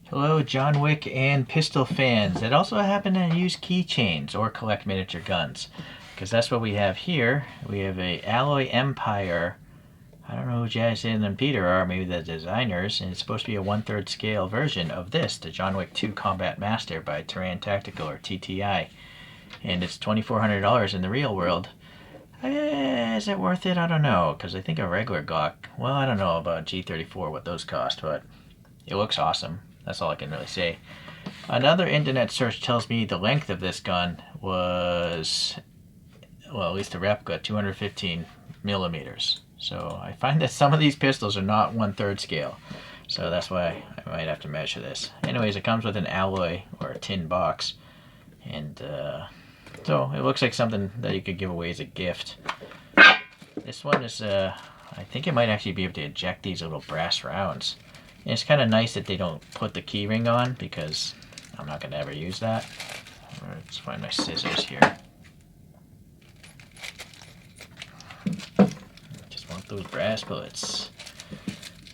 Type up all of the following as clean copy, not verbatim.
Hello, John Wick and pistol fans that also happen to use keychains or collect miniature guns. Because that's what we have here. We have a Alloy Empire. I don't know who Jason and Peter are, maybe the designers, and it's supposed to be a 1/3 scale version of this, the John Wick 2 Combat Master by Taran Tactical or TTI. And it's $2,400 in the real world. Is it worth it? I don't know, because I think a regular Glock, well, I don't know about G34, what those cost, but it looks awesome. That's all I can really say. Another internet search tells me the length of this gun was, well, at least the replica, 215 millimeters. So I find that some of these pistols are not 1/3 scale. So that's why I might have to measure this. Anyways, it comes with an alloy or a tin box. And so it looks like something that you could give away as a gift. This one is, I think it might actually be able to eject these little brass rounds. And it's kind of nice that they don't put the key ring on because I'm not going to ever use that. Let's find my scissors here. Just want those brass bullets.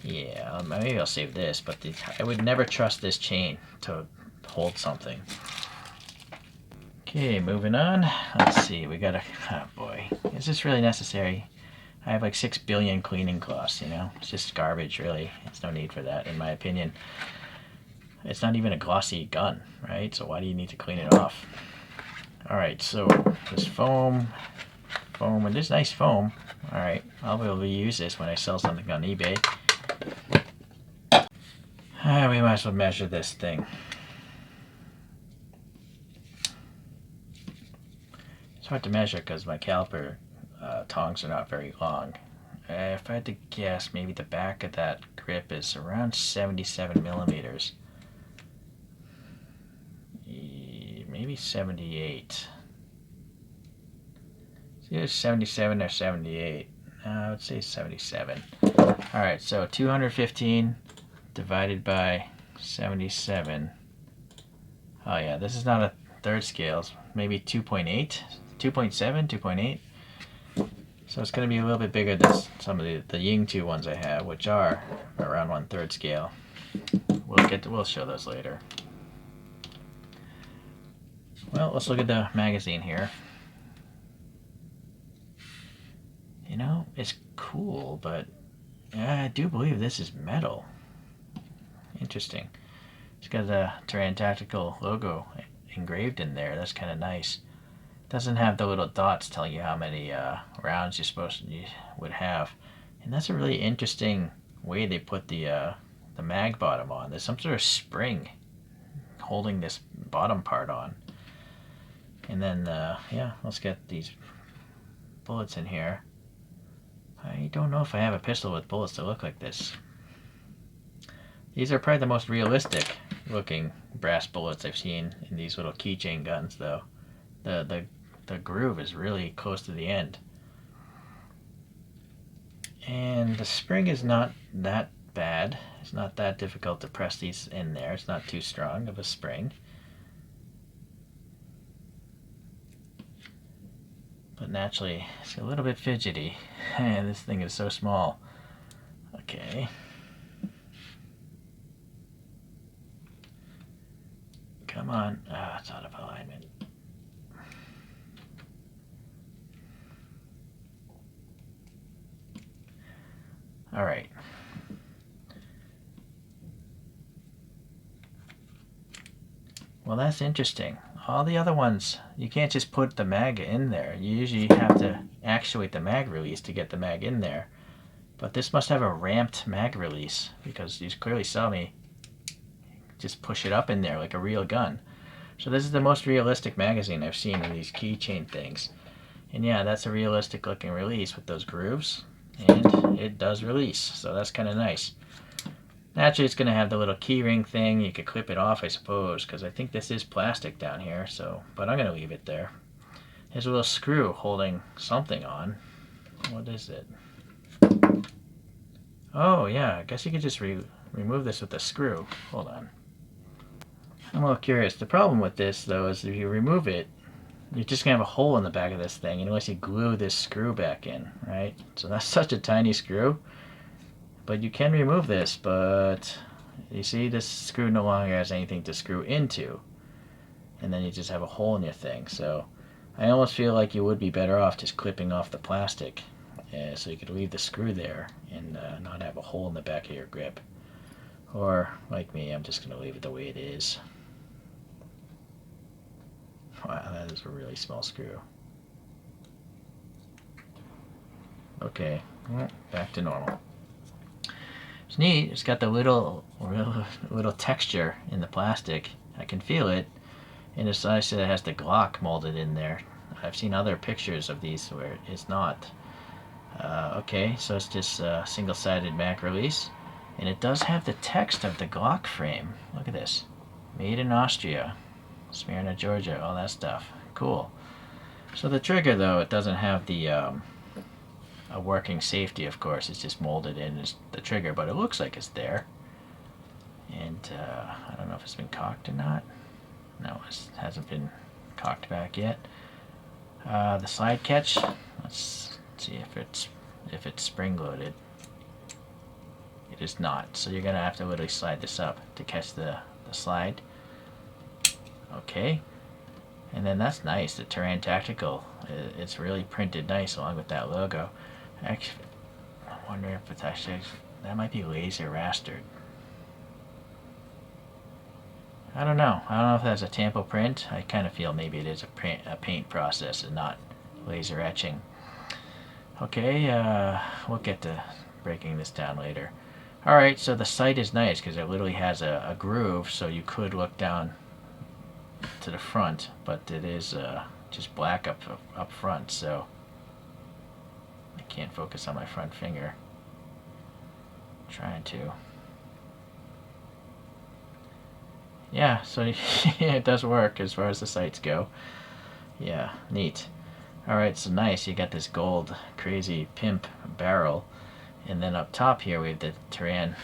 Yeah, maybe I'll save this, but I would never trust this chain to hold something. Okay, moving on. Let's see, we got a, oh boy, is this really necessary? I have like 6 billion cleaning cloths, you know? It's just garbage, really. There's no need for that, in my opinion. It's not even a glossy gun, right? So why do you need to clean it off? Alright, so this foam, and this nice foam. Alright, I'll be able to use this when I sell something on eBay. We might as well measure this thing. It's hard to measure because my caliper tongs are not very long. If I had to guess, maybe the back of that grip is around 77 millimeters. Maybe 78. It's either 77 or 78. I would say 77. Alright, so 215 divided by 77. Oh yeah, this is not a 1/3 scale. Maybe 2.8, 2.7, 2.8. So it's going to be a little bit bigger than some of the Ying2 ones I have, which are around 1/3 scale. We'll show those later. Well, let's look at the magazine here. You know, it's cool, but I do believe this is metal. Interesting. It's got the Taran Tactical logo engraved in there. That's kind of nice. Doesn't have the little dots telling you how many rounds you would have, and that's a really interesting way they put the mag bottom on. There's some sort of spring holding this bottom part on, and then yeah, let's get these bullets in here. I don't know if I have a pistol with bullets that look like this. These are probably the most realistic looking brass bullets I've seen in these little keychain guns, though. The groove is really close to the end. And the spring is not that bad. It's not that difficult to press these in there. It's not too strong of a spring. But naturally, it's a little bit fidgety. And this thing is so small. Okay. Come on. Ah, it's out of alignment. All right. Well, that's interesting. All the other ones, you can't just put the mag in there. You usually have to actuate the mag release to get the mag in there. But this must have a ramped mag release because you clearly saw me just push it up in there like a real gun. So this is the most realistic magazine I've seen in these keychain things. And yeah, that's a realistic looking release with those grooves. And it does release, so that's kind of nice. Naturally, it's going to have the little key ring thing. You could clip it off, I suppose, because I think this is plastic down here. So, but I'm going to leave it there. There's a little screw holding something on. What is it? Oh, yeah, I guess you could just remove this with a screw. Hold on. I'm a little curious. The problem with this, though, is if you remove it, you're just going to have a hole in the back of this thing unless you glue this screw back in, right? So that's such a tiny screw. But you can remove this, but You see, this screw no longer has anything to screw into. And then you just have a hole in your thing. So I almost feel like you would be better off just clipping off the plastic, so you could leave the screw there and not have a hole in the back of your grip. Or, like me, I'm just going to leave it the way it is. Wow, that is a really small screw. Okay, well, back to normal. It's neat. It's got the little texture in the plastic. I can feel it. And it's nice that it has the Glock molded in there. I've seen other pictures of these where it's not. Okay, so it's just a single-sided Mac release. And it does have the text of the Glock frame. Look at this. Made in Austria. Smyrna, Georgia, all that stuff. Cool. So the trigger, though, it doesn't have the a working safety, of course. It's just molded in as the trigger, but it looks like it's there. And I don't know if it's been cocked or not. No, it hasn't been cocked back yet. The slide catch, let's see if it's spring-loaded. It is not, so you're going to have to literally slide this up to catch the slide. Okay, and then that's nice, the Taran Tactical. It's really printed nice along with that logo. Actually, I wonder if it's actually, that might be laser rastered. I don't know. I don't know if that's a tampo print. I kind of feel maybe it is a paint process and not laser etching. Okay, we'll get to breaking this down later. Alright, so the sight is nice because it literally has a groove, so you could look down to the front, but it is just black up front, so I can't focus on my front finger. I'm trying to. Yeah, so it does work as far as the sights go. Yeah, neat. Alright, so nice. You got this gold crazy pimp barrel. And then up top here we have the Taran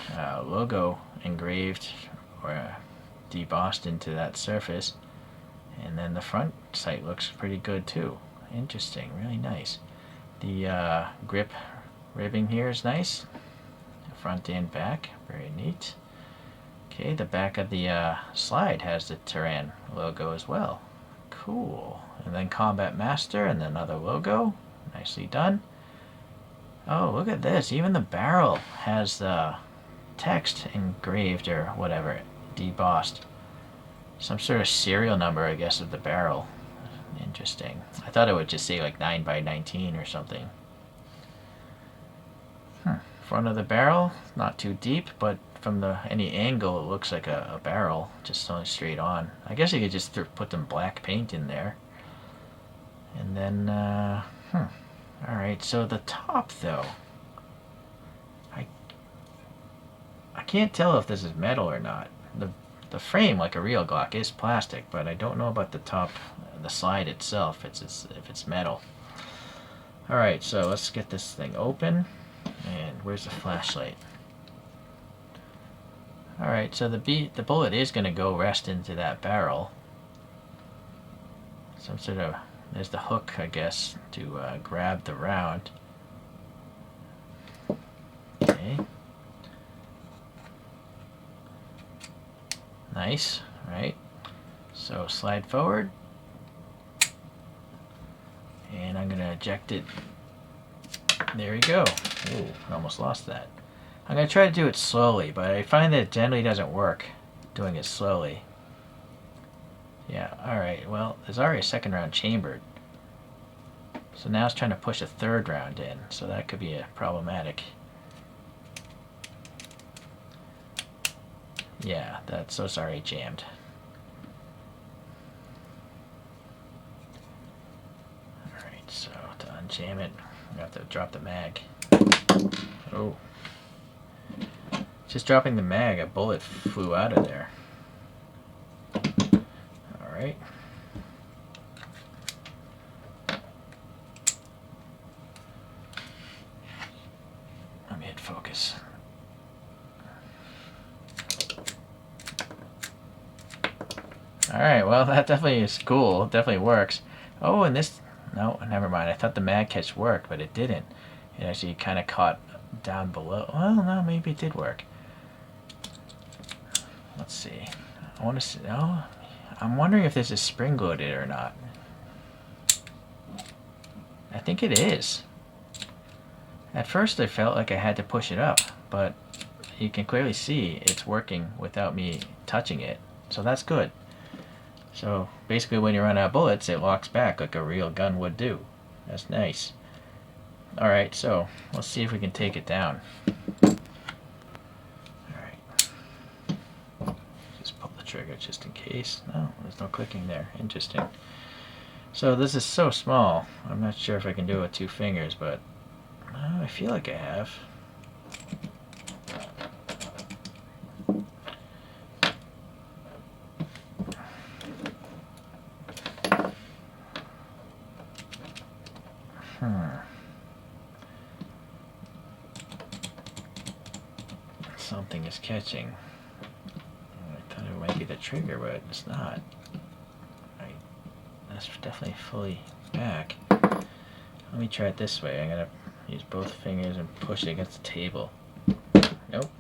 logo engraved or debossed into that surface. And then the front sight looks pretty good too. Interesting, really nice. The grip ribbing here is nice. Front and back, very neat. Okay, the back of the slide has the Taran logo as well. Cool. And then Combat Master and another logo. Nicely done. Oh, look at this. Even the barrel has the text engraved or whatever, debossed. Some sort of serial number, I guess, of the barrel. Interesting. I thought it would just say like 9x19 or something. Front of the barrel, not too deep, but from any angle it looks like a barrel, just only straight on. I guess you could just put some black paint in there. And then, alright, so the top though, I can't tell if this is metal or not. The frame, like a real Glock, is plastic, but I don't know about the top, the slide itself, if it's metal. Alright, so let's get this thing open. And where's the flashlight? Alright, so the bullet is going to go rest into that barrel. Some sort of, there's the hook, I guess, to grab the round. Okay. Nice, right? So slide forward. And I'm going to eject it. There we go. Ooh, I almost lost that. I'm going to try to do it slowly, but I find that it generally doesn't work doing it slowly. Yeah, alright, well, there's already a second round chambered. So now it's trying to push a third round in, so that could be problematic. Yeah, so it's already jammed. Alright, so to unjam it, I have to drop the mag. Oh. Just dropping the mag, a bullet flew out of there. Alright. Let me hit focus. Alright, well that definitely is cool. It definitely works. Oh, and this... No, never mind. I thought the mag catch worked, but it didn't. It actually kind of caught down below. Well, no, maybe it did work. let's see. I want to see. Oh, I'm wondering if this is spring loaded or not. I think it is. At first I felt like I had to push it up, but you can clearly see it's working without me touching it. So that's good. So basically when you run out of bullets, it locks back like a real gun would do. That's nice. Alright, so let's see if we can take it down. Alright. Just pull the trigger just in case. No, there's no clicking there. Interesting. So this is so small. I'm not sure if I can do it with 2 fingers, but I feel like I have. Something is catching. I thought it might be the trigger, but it's not. Right. That's definitely fully back. Let me try it this way. I'm gonna use both fingers and push it against the table. Nope.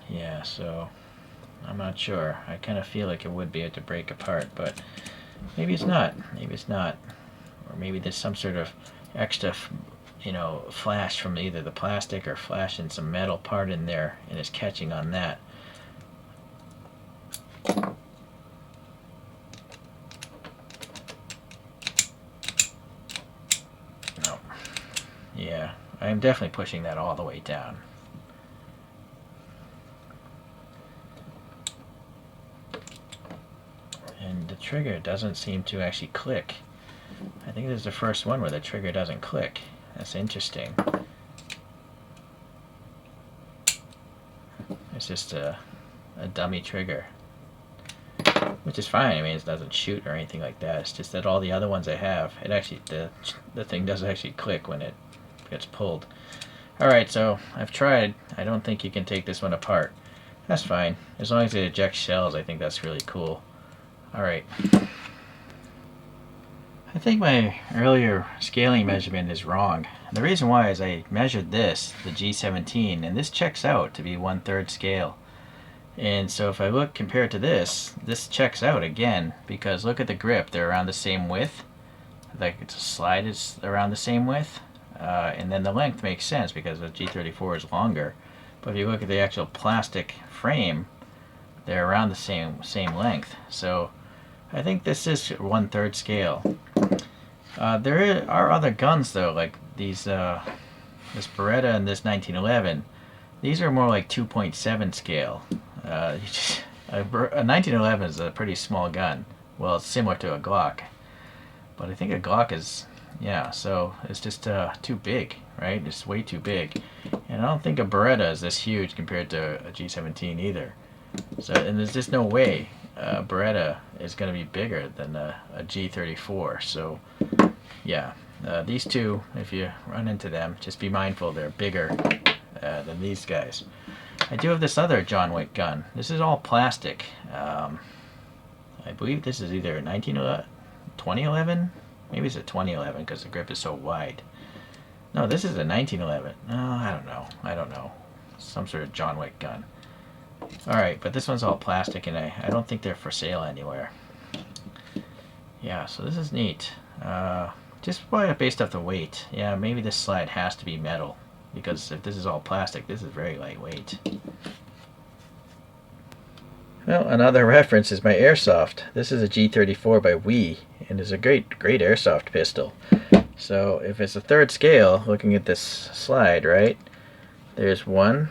Yeah, so I'm not sure. I kind of feel like it would be able to break apart, but maybe it's not. Maybe it's not. Or maybe there's some sort of extra, you know, flash from either the plastic or flash in some metal part in there, and it's catching on that. No. Yeah, I'm definitely pushing that all the way down. And the trigger doesn't seem to actually click. I think this is the first one where the trigger doesn't click. That's interesting. It's just a dummy trigger, which is fine. I mean, it doesn't shoot or anything like that. It's just that all the other ones I have, it actually the thing doesn't actually click when it gets pulled. All right, so I've tried. I don't think you can take this one apart. That's fine as long as it ejects shells. I think that's really cool. All right. I think my earlier scaling measurement is wrong. The reason why is I measured this, the G17, and this checks out to be 1/3 scale. And so if I look compared to this checks out again, because look at the grip, they're around the same width. Like the slide is around the same width. And then the length makes sense because the G34 is longer. But if you look at the actual plastic frame, they're around the same length. So I think this is 1/3 scale. There are other guns though, like these, this Beretta and this 1911. These are more like 2.7 scale. A 1911 is a pretty small gun. Well, it's similar to a Glock, but I think a Glock is, yeah. So it's just too big, right? It's way too big, and I don't think a Beretta is this huge compared to a G17 either. So, and there's just no way Beretta is going to be bigger than a G34. So yeah, these two, if you run into them, just be mindful they're bigger than these guys. I do have this other John Wick gun. This is all plastic. I believe this is either 2011? Maybe it's a 2011 because the grip is so wide. No, this is a 1911. No, I don't know. Some sort of John Wick gun. Alright, but this one's all plastic, and I don't think they're for sale anywhere. Yeah, so this is neat. Just based off the weight. Yeah, maybe this slide has to be metal, because if this is all plastic, this is very lightweight. Well, another reference is my airsoft. This is a G34 by Wii, and it's a great airsoft pistol. So if it's a 3rd scale, looking at this slide, right? There's 1,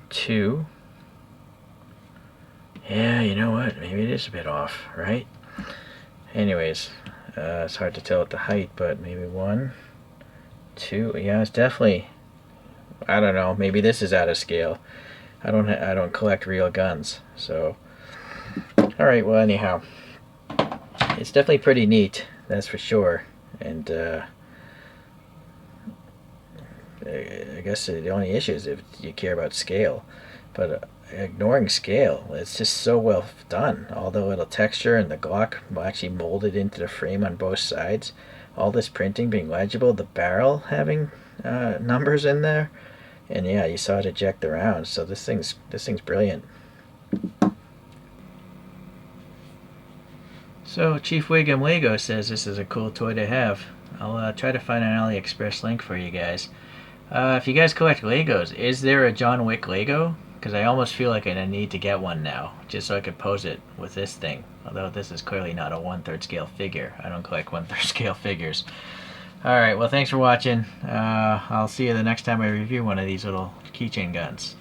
2. Yeah, you know what? Maybe it is a bit off, right? Anyways, it's hard to tell at the height, but maybe 1, 2. Yeah, it's definitely. I don't know. Maybe this is out of scale. I don't collect real guns, so. All right. Well, anyhow, it's definitely pretty neat. That's for sure. And I guess the only issue is if you care about scale. But ignoring scale. It's just so well done. All the little texture and the Glock actually molded into the frame on both sides. All this printing being legible. The barrel having numbers in there. And yeah, you saw it eject the round. So this thing's brilliant. So Chief Wiggum Lego says this is a cool toy to have. I'll try to find an AliExpress link for you guys. If you guys collect Legos, is there a John Wick Lego? Because I almost feel like I need to get one now, just so I could pose it with this thing. Although this is clearly not a 1/3 scale figure. I don't collect 1/3 scale figures. Alright, well thanks for watching. I'll see you the next time I review one of these little keychain guns.